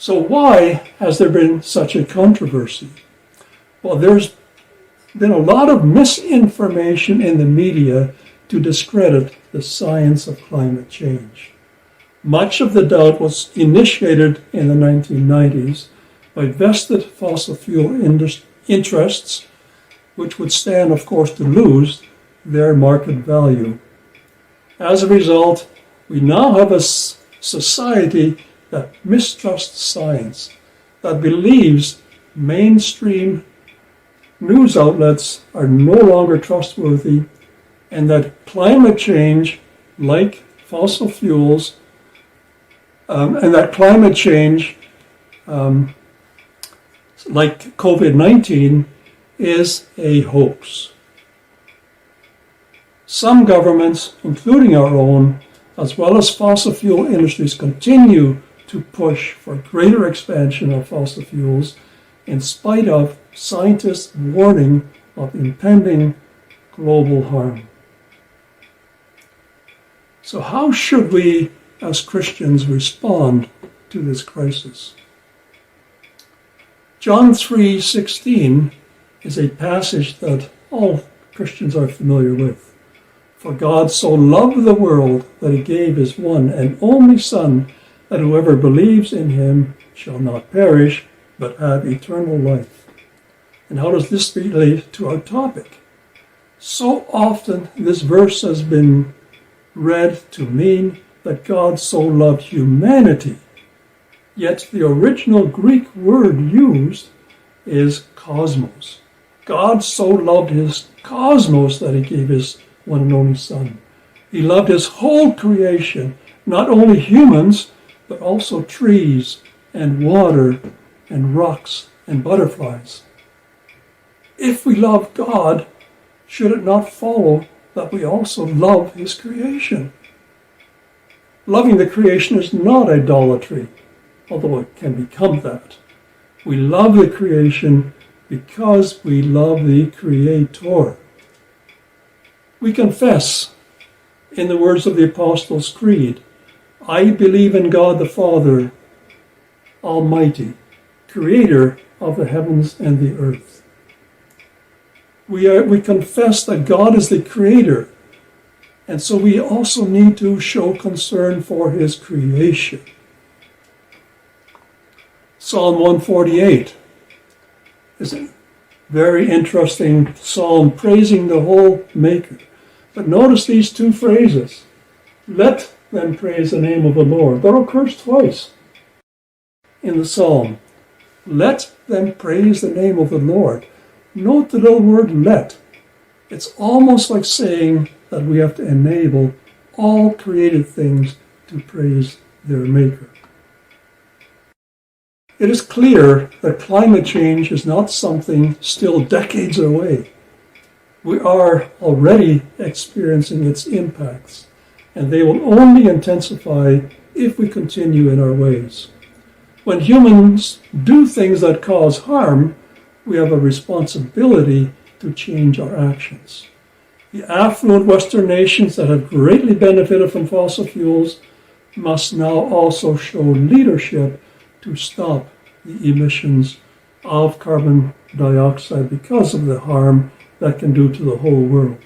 So why has there been such a controversy? Well, there's been a lot of misinformation in the media to discredit the science of climate change. Much of the doubt was initiated in the 1990s by vested fossil fuel interests, which would stand, of course, to lose their market value. As a result, we now have a society that mistrusts science, that believes mainstream news outlets are no longer trustworthy, and that climate change, like fossil fuels, and that climate change, like COVID-19, is a hoax. Some governments, including our own, as well as fossil fuel industries, continue to push for greater expansion of fossil fuels in spite of scientists' warning of impending global harm. So how should we as Christians respond to this crisis? John 3:16 is a passage that all Christians are familiar with. For God so loved the world that he gave his one and only Son, that whoever believes in him shall not perish, but have eternal life. And how does this relate to our topic? So often this verse has been read to mean that God so loved humanity, yet the original Greek word used is cosmos. God so loved his cosmos that he gave his one and only Son. He loved his whole creation, not only humans, but also trees and water and rocks and butterflies. If we love God, should it not follow that we also love his creation? Loving the creation is not idolatry, although it can become that. We love the creation because we love the Creator. We confess, in the words of the Apostles' Creed, I believe in God the Father, Almighty, Creator of the heavens and the earth. We confess that God is the Creator, and so we also need to show concern for his creation. Psalm 148 is a very interesting psalm praising the whole Maker. But notice these two phrases. Let them praise the name of the Lord. That occurs twice in the psalm. Let them praise the name of the Lord. Note the little word let. It's almost like saying that we have to enable all created things to praise their Maker. It is clear that climate change is not something still decades away. We are already experiencing its impacts, and they will only intensify if we continue in our ways. When humans do things that cause harm, we have a responsibility to change our actions. The affluent Western nations that have greatly benefited from fossil fuels must now also show leadership to stop the emissions of carbon dioxide because of the harm that can do to the whole world.